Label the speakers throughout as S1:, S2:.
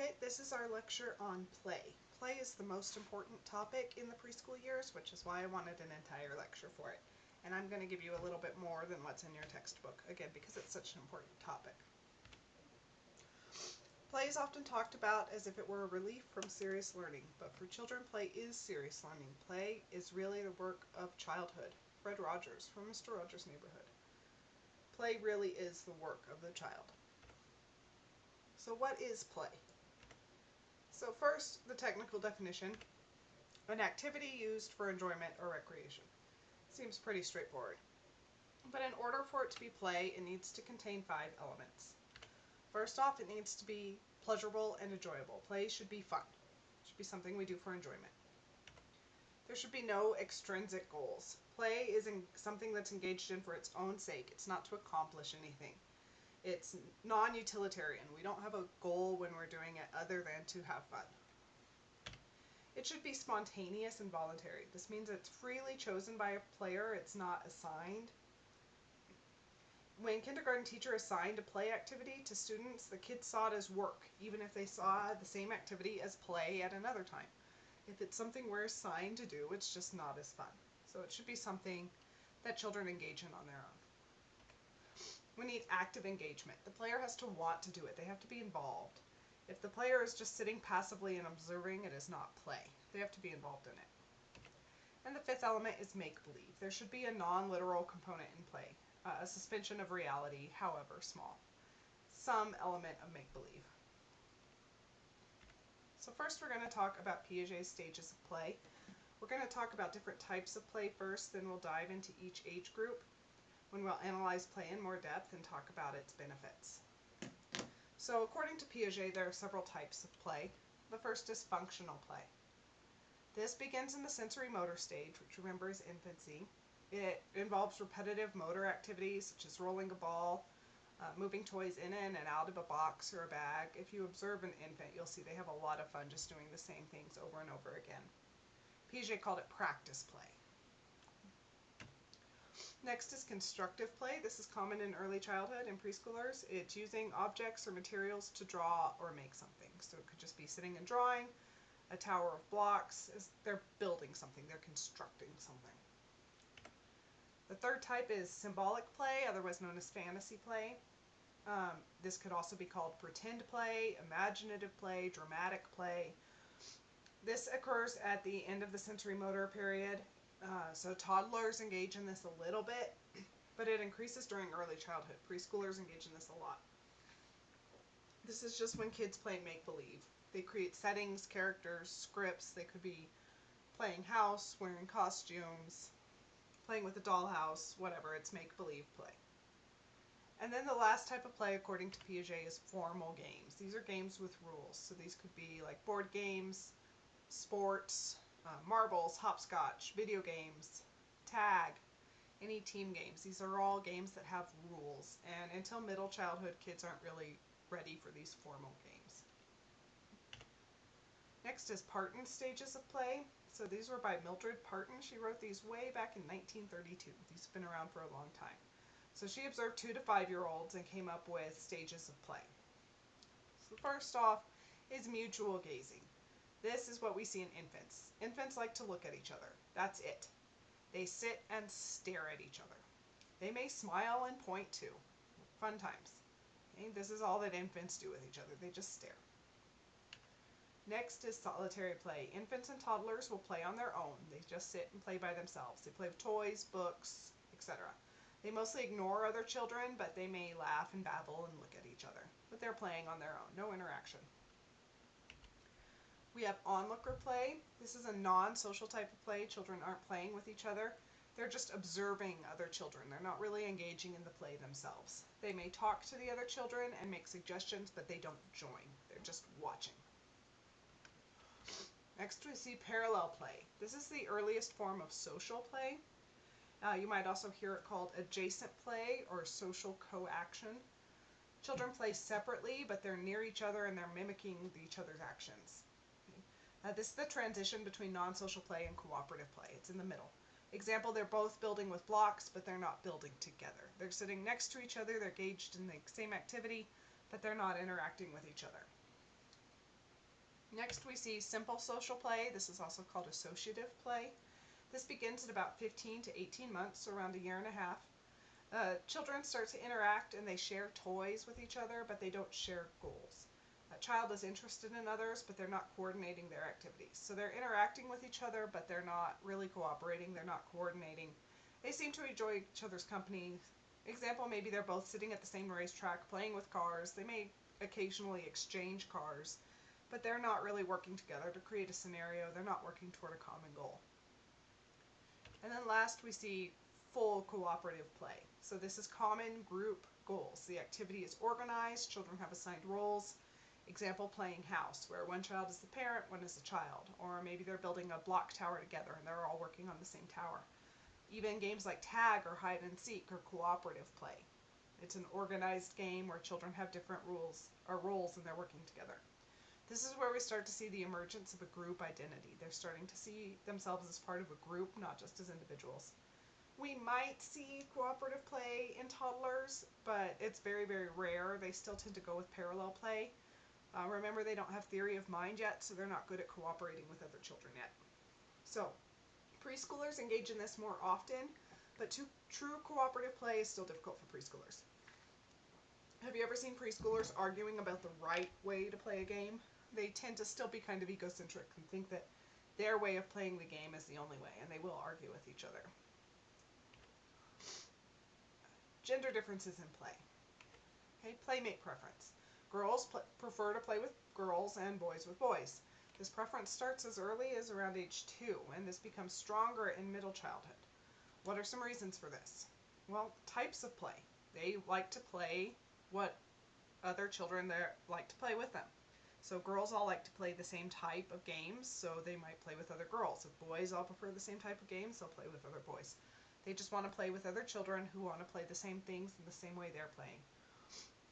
S1: Okay, this is our lecture on play. Play is the most important topic in the preschool years, which is why I wanted an entire lecture for it. And I'm going to give you a little bit more than what's in your textbook, again, because it's such an important topic. Play is often talked about as if it were a relief from serious learning, but for children, play is serious learning. Play is really the work of childhood. Fred Rogers from Mr. Rogers' Neighborhood. Play really is the work of the child. So what is play? So first, the technical definition, an activity used for enjoyment or recreation. Seems pretty straightforward. But in order for it to be play, it needs to contain 5 elements. First off, it needs to be pleasurable and enjoyable. Play should be fun. It should be something we do for enjoyment. There should be no extrinsic goals. Play is something that's engaged in for its own sake. It's not to accomplish anything. It's non-utilitarian. We don't have a goal when we're doing it other than to have fun. It should be spontaneous and voluntary. This means it's freely chosen by a player. It's not assigned. When kindergarten teacher assigned a play activity to students, the kids saw it as work, even if they saw the same activity as play at another time. If it's something we're assigned to do, it's just not as fun. So it should be something that children engage in on their own. We need active engagement. The player has to want to do it. They have to be involved. If the player is just sitting passively and observing, it is not play. They have to be involved in it. And the 5th element is make-believe. There should be a non-literal component in play, a suspension of reality, however small. Some element of make-believe. So first we're going to talk about Piaget's stages of play. We're going to talk about different types of play first, then we'll dive into each age group when we'll analyze play in more depth and talk about its benefits. So according to Piaget, there are several types of play. The first is functional play. This begins in the sensory motor stage, which remember is infancy. It involves repetitive motor activities such as rolling a ball, moving toys in and out of a box or a bag. If you observe an infant, you'll see they have a lot of fun just doing the same things over and over again. Piaget called it practice play. Next is constructive play. This is common in early childhood and preschoolers. It's using objects or materials to draw or make something. So it could just be sitting and drawing, a tower of blocks. They're building something, they're constructing something. The third type is symbolic play, otherwise known as fantasy play. This could also be called pretend play, imaginative play, dramatic play. This occurs at the end of the sensory motor period. So toddlers engage in this a little bit, but it increases during early childhood. Preschoolers engage in this a lot. This is just when kids play make-believe. They create settings, characters, scripts. They could be playing house, wearing costumes, playing with a dollhouse, whatever. It's make-believe play. And then the last type of play, according to Piaget, is formal games. These are games with rules. So these could be like board games, sports, marbles, hopscotch, video games, tag, any team games. These are all games that have rules, and until middle childhood, kids aren't really ready for these formal games. Next is Parton stages of play. So these were by Mildred Parton. She wrote these way back in 1932. These have been around for a long time. So she observed 2 to 5-year-olds and came up with stages of play. So first off is mutual gazing. This is what we see in infants. Infants like to look at each other. That's it. They sit and stare at each other. They may smile and point too. Fun times. Okay? This is all that infants do with each other. They just stare. Next is solitary play. Infants and toddlers will play on their own. They just sit and play by themselves. They play with toys, books, etc. They mostly ignore other children, but they may laugh and babble and look at each other. But they're playing on their own. No interaction. We have onlooker play. This is a non-social type of play. Children aren't playing with each other. They're just observing other children. They're not really engaging in the play themselves. They may talk to the other children and make suggestions, but they don't join. They're just watching. Next we see parallel play. This is the earliest form of social play. You might also hear it called adjacent play or social co-action. Children play separately, but they're near each other and they're mimicking each other's actions. This is the transition between non-social play and cooperative play. It's in the middle. Example, they're both building with blocks, but they're not building together. They're sitting next to each other, they're engaged in the same activity, but they're not interacting with each other. Next we see simple social play. This is also called associative play. This begins at about 15 to 18 months, so around a year and a half. Children start to interact and they share toys with each other, but they don't share goals. A child is interested in others, but they're not coordinating their activities. So they're interacting with each other, but they're not really cooperating, they're not coordinating. They seem to enjoy each other's company. Example, maybe they're both sitting at the same racetrack playing with cars. They may occasionally exchange cars, but they're not really working together to create a scenario. They're not working toward a common goal. And then last we see full cooperative play. So this is common group goals. The activity is organized, children have assigned roles. Example, playing house, where one child is the parent, one is the child. Or maybe they're building a block tower together and they're all working on the same tower. Even games like tag or hide and seek are cooperative play. It's an organized game where children have different rules or roles and they're working together. This is where we start to see the emergence of a group identity. They're starting to see themselves as part of a group, not just as individuals. We might see cooperative play in toddlers, but it's very, very rare. They still tend to go with parallel play. Remember, they don't have theory of mind yet, so they're not good at cooperating with other children yet. So, preschoolers engage in this more often, but true cooperative play is still difficult for preschoolers. Have you ever seen preschoolers arguing about the right way to play a game? They tend to still be kind of egocentric and think that their way of playing the game is the only way, and they will argue with each other. Gender differences in play. Okay, playmate preference. Girls prefer to play with girls and boys with boys. This preference starts as early as around age 2, and this becomes stronger in middle childhood. What are some reasons for this? Well, types of play. They like to play what other children there like to play with them. So girls all like to play the same type of games, so they might play with other girls. If boys all prefer the same type of games, they'll play with other boys. They just want to play with other children who want to play the same things in the same way they're playing.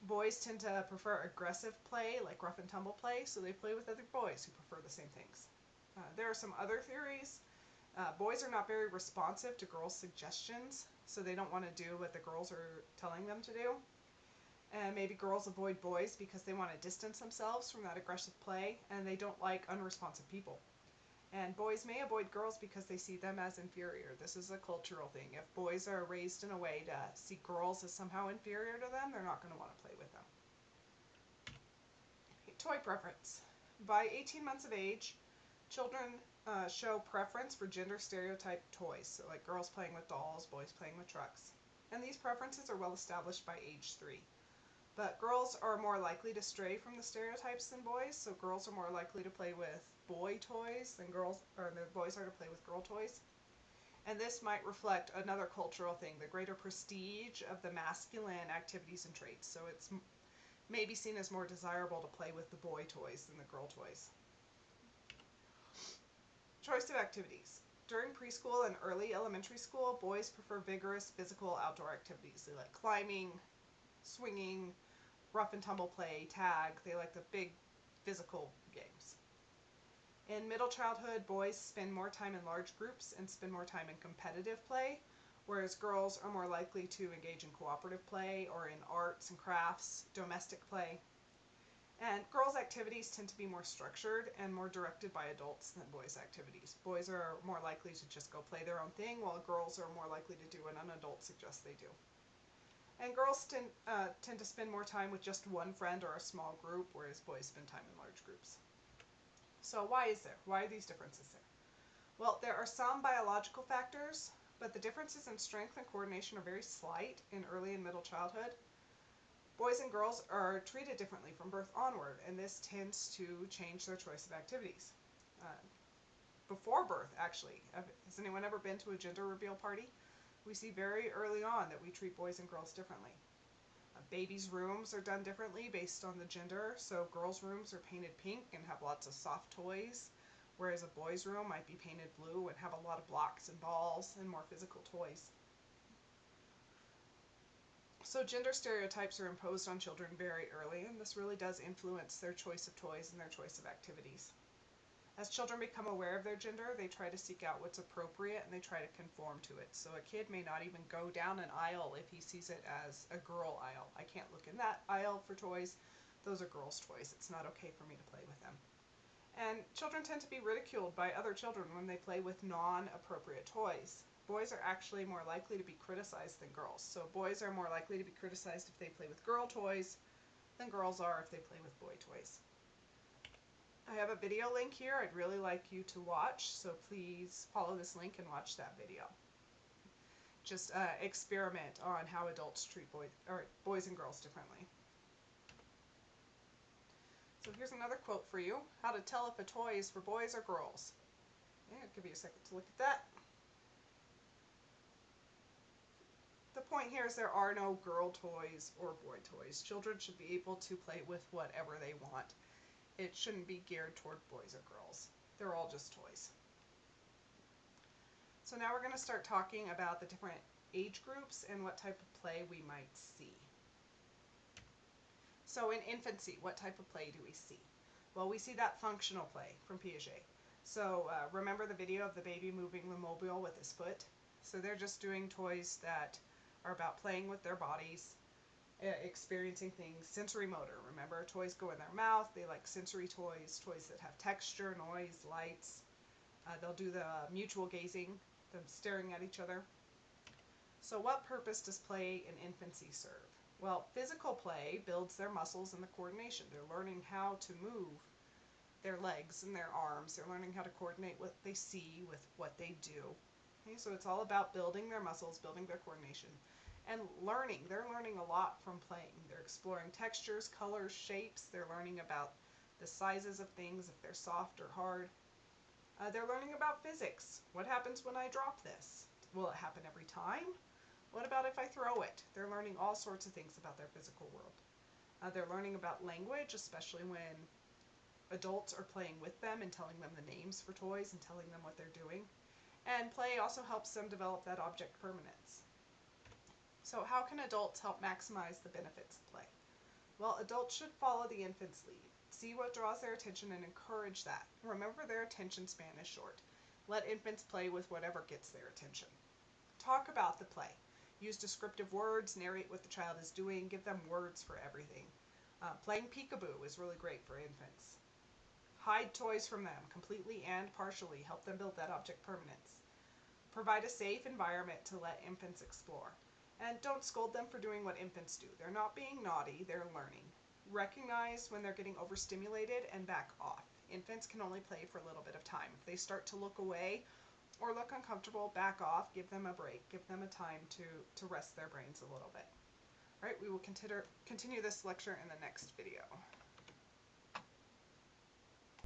S1: Boys tend to prefer aggressive play, like rough and tumble play, so they play with other boys who prefer the same things. There are some other theories. Boys are not very responsive to girls' suggestions, so they don't want to do what the girls are telling them to do. And maybe girls avoid boys because they want to distance themselves from that aggressive play, and they don't like unresponsive people. And boys may avoid girls because they see them as inferior. This is a cultural thing. If boys are raised in a way to see girls as somehow inferior to them, they're not going to want to play with them. Toy preference. By 18 months of age, children show preference for gender stereotyped toys, so like girls playing with dolls, boys playing with trucks. And these preferences are well established by age 3. But girls are more likely to stray from the stereotypes than boys, so girls are more likely to play with boy toys than the boys are to play with girl toys. And this might reflect another cultural thing, the greater prestige of the masculine activities and traits. So it's maybe seen as more desirable to play with the boy toys than the girl toys. Choice of activities. During preschool and early elementary school, boys prefer vigorous physical outdoor activities. They like climbing, swinging, rough and tumble play, tag. They like the big physical games. In middle childhood, boys spend more time in large groups and spend more time in competitive play, whereas girls are more likely to engage in cooperative play or in arts and crafts, domestic play. And girls' activities tend to be more structured and more directed by adults than boys' activities. Boys are more likely to just go play their own thing, while girls are more likely to do what an adult suggests they do. And girls tend to spend more time with just one friend or a small group, whereas boys spend time in large groups. So why are these differences there? Well, there are some biological factors, but the differences in strength and coordination are very slight in early and middle childhood. Boys and girls are treated differently from birth onward, and this tends to change their choice of activities. Before birth, actually, has anyone ever been to a gender reveal party? We see very early on that we treat boys and girls differently. Babies' rooms are done differently based on the gender, so girls' rooms are painted pink and have lots of soft toys, whereas a boy's room might be painted blue and have a lot of blocks and balls and more physical toys. So gender stereotypes are imposed on children very early, and this really does influence their choice of toys and their choice of activities. As children become aware of their gender, they try to seek out what's appropriate and they try to conform to it. So a kid may not even go down an aisle if he sees it as a girl aisle. I can't look in that aisle for toys. Those are girls' toys. It's not okay for me to play with them. And children tend to be ridiculed by other children when they play with non-appropriate toys. Boys are actually more likely to be criticized than girls. So boys are more likely to be criticized if they play with girl toys than girls are if they play with boy toys. I have a video link here I'd really like you to watch, so please follow this link and watch that video. Just experiment on how adults treat boys and girls differently. So here's another quote for you. How to tell if a toy is for boys or girls. Okay, I'll give you a second to look at that. The point here is there are no girl toys or boy toys. Children should be able to play with whatever they want. It shouldn't be geared toward boys or girls. They're all just toys. So now we're going to start talking about the different age groups and what type of play we might see. So in infancy, what type of play do we see? Well, we see that functional play from Piaget. So remember the video of the baby moving the mobile with his foot? So they're just doing toys that are about playing with their bodies, experiencing things, sensory motor. Remember, toys go in their mouth. They like sensory toys, toys that have texture, noise, lights. They'll do the mutual gazing, them staring at each other. So what purpose does play in infancy serve? Well, physical play builds their muscles and the coordination. They're learning how to move their legs and their arms. They're learning how to coordinate what they see with what they do. Okay, so it's all about building their muscles, building their coordination, and learning. They're learning a lot from playing. They're exploring textures, colors, shapes. They're learning about the sizes of things, if they're soft or hard. They're learning about physics. What happens when I drop this? Will it happen every time? What about if I throw it? They're learning all sorts of things about their physical world. They're learning about language, especially when adults are playing with them and telling them the names for toys and telling them what they're doing. And play also helps them develop that object permanence. So how can adults help maximize the benefits of play? Well, adults should follow the infant's lead. See what draws their attention and encourage that. Remember, their attention span is short. Let infants play with whatever gets their attention. Talk about the play. Use descriptive words, narrate what the child is doing, give them words for everything. Playing peekaboo is really great for infants. Hide toys from them, completely and partially. Help them build that object permanence. Provide a safe environment to let infants explore. And don't scold them for doing what infants do. They're not being naughty, they're learning. Recognize when they're getting overstimulated and back off. Infants can only play for a little bit of time. If they start to look away or look uncomfortable, back off, give them a break, give them a time to rest their brains a little bit. All right, we will continue this lecture in the next video.